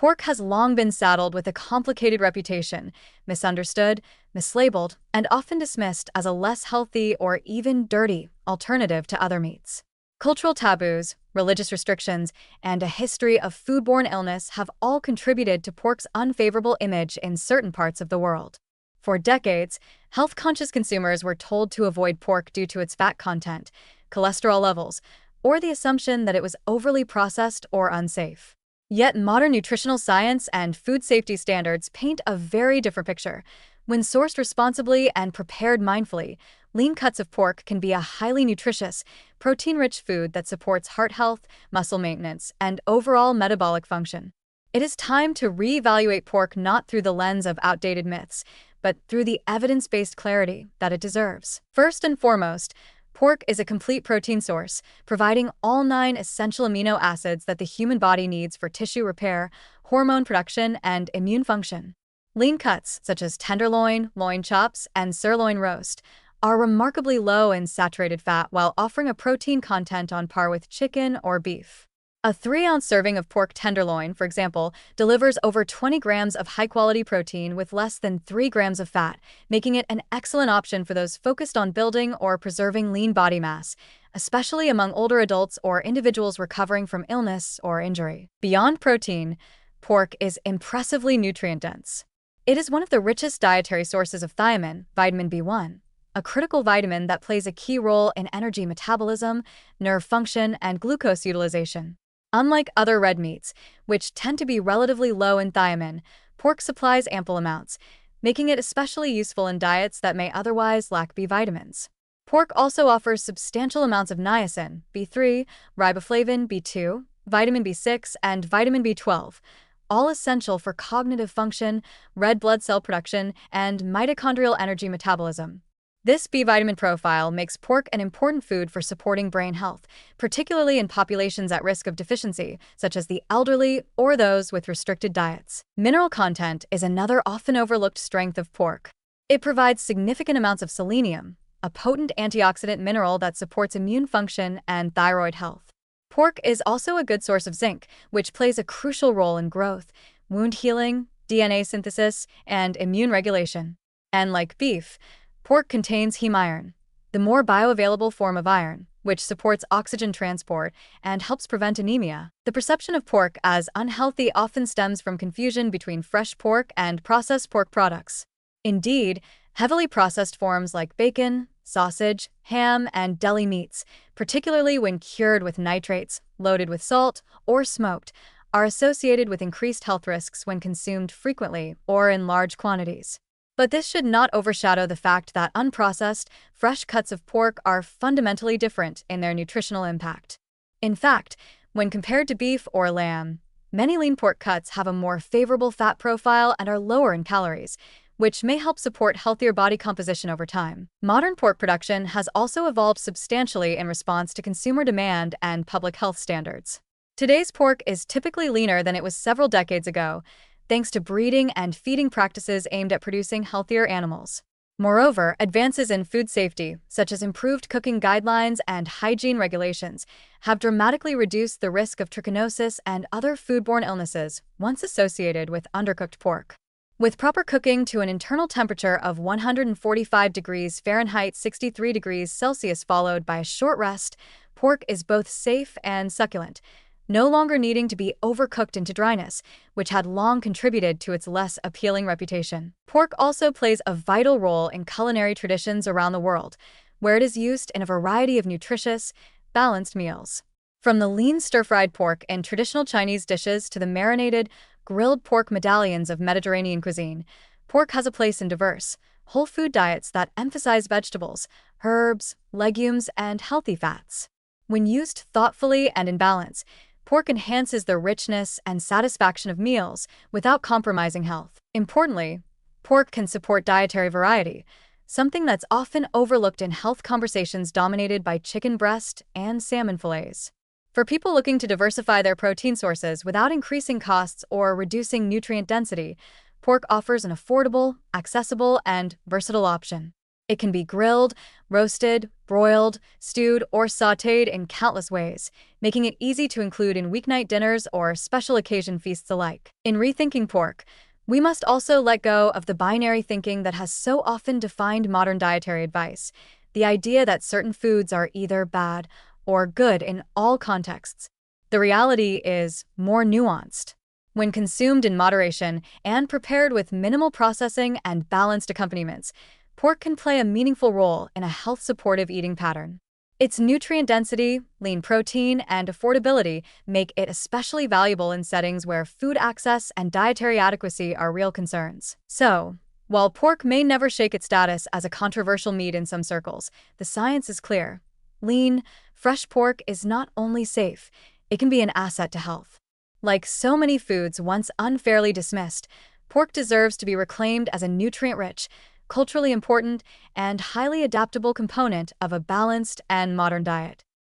Pork has long been saddled with a complicated reputation, misunderstood, mislabeled, and often dismissed as a less healthy or even dirty alternative to other meats. Cultural taboos, religious restrictions, and a history of foodborne illness have all contributed to pork's unfavorable image in certain parts of the world. For decades, health-conscious consumers were told to avoid pork due to its fat content, cholesterol levels, or the assumption that it was overly processed or unsafe. Yet modern nutritional science and food safety standards paint a very different picture. When sourced responsibly and prepared mindfully, lean cuts of pork can be a highly nutritious, protein-rich food that supports heart health, muscle maintenance, and overall metabolic function. It is time to reevaluate pork not through the lens of outdated myths, but through the evidence-based clarity that it deserves. First and foremost, pork is a complete protein source, providing all 9 essential amino acids that the human body needs for tissue repair, hormone production, and immune function. Lean cuts, such as tenderloin, loin chops, and sirloin roast, are remarkably low in saturated fat while offering a protein content on par with chicken or beef. A 3-ounce serving of pork tenderloin, for example, delivers over 20 grams of high-quality protein with less than 3 grams of fat, making it an excellent option for those focused on building or preserving lean body mass, especially among older adults or individuals recovering from illness or injury. Beyond protein, pork is impressively nutrient-dense. It is one of the richest dietary sources of thiamine, vitamin B1, a critical vitamin that plays a key role in energy metabolism, nerve function, and glucose utilization. Unlike other red meats, which tend to be relatively low in thiamine, pork supplies ample amounts, making it especially useful in diets that may otherwise lack B vitamins. Pork also offers substantial amounts of niacin, B3, riboflavin, B2, vitamin B6, and vitamin B12, all essential for cognitive function, red blood cell production, and mitochondrial energy metabolism. This B vitamin profile makes pork an important food for supporting brain health, particularly in populations at risk of deficiency, such as the elderly or those with restricted diets. Mineral content is another often overlooked strength of pork. It provides significant amounts of selenium, a potent antioxidant mineral that supports immune function and thyroid health. Pork is also a good source of zinc, which plays a crucial role in growth, wound healing, DNA synthesis, and immune regulation. And like beef, pork contains heme iron, the more bioavailable form of iron, which supports oxygen transport and helps prevent anemia. The perception of pork as unhealthy often stems from confusion between fresh pork and processed pork products. Indeed, heavily processed forms like bacon, sausage, ham, and deli meats, particularly when cured with nitrates, loaded with salt, or smoked, are associated with increased health risks when consumed frequently or in large quantities. But this should not overshadow the fact that unprocessed, fresh cuts of pork are fundamentally different in their nutritional impact. In fact, when compared to beef or lamb, many lean pork cuts have a more favorable fat profile and are lower in calories, which may help support healthier body composition over time. Modern pork production has also evolved substantially in response to consumer demand and public health standards. Today's pork is typically leaner than it was several decades ago, thanks to breeding and feeding practices aimed at producing healthier animals. Moreover, advances in food safety, such as improved cooking guidelines and hygiene regulations, have dramatically reduced the risk of trichinosis and other foodborne illnesses once associated with undercooked pork. With proper cooking to an internal temperature of 145 degrees Fahrenheit 63 degrees Celsius followed by a short rest, pork is both safe and succulent, no longer needing to be overcooked into dryness, which had long contributed to its less appealing reputation. Pork also plays a vital role in culinary traditions around the world, where it is used in a variety of nutritious, balanced meals. From the lean stir-fried pork in traditional Chinese dishes to the marinated, grilled pork medallions of Mediterranean cuisine, pork has a place in diverse, whole food diets that emphasize vegetables, herbs, legumes, and healthy fats. When used thoughtfully and in balance, pork enhances the richness and satisfaction of meals without compromising health. Importantly, pork can support dietary variety, something that's often overlooked in health conversations dominated by chicken breast and salmon fillets. For people looking to diversify their protein sources without increasing costs or reducing nutrient density, pork offers an affordable, accessible, and versatile option. It can be grilled, roasted, broiled, stewed, or sautéed in countless ways, making it easy to include in weeknight dinners or special occasion feasts alike. In rethinking pork, we must also let go of the binary thinking that has so often defined modern dietary advice, the idea that certain foods are either bad or good in all contexts. The reality is more nuanced. When consumed in moderation and prepared with minimal processing and balanced accompaniments, pork can play a meaningful role in a health-supportive eating pattern. Its nutrient density, lean protein, and affordability make it especially valuable in settings where food access and dietary adequacy are real concerns. So, while pork may never shake its status as a controversial meat in some circles, the science is clear. Lean, fresh pork is not only safe, it can be an asset to health. Like so many foods once unfairly dismissed, pork deserves to be reclaimed as a nutrient-rich, culturally important, and highly adaptable component of a balanced and modern diet.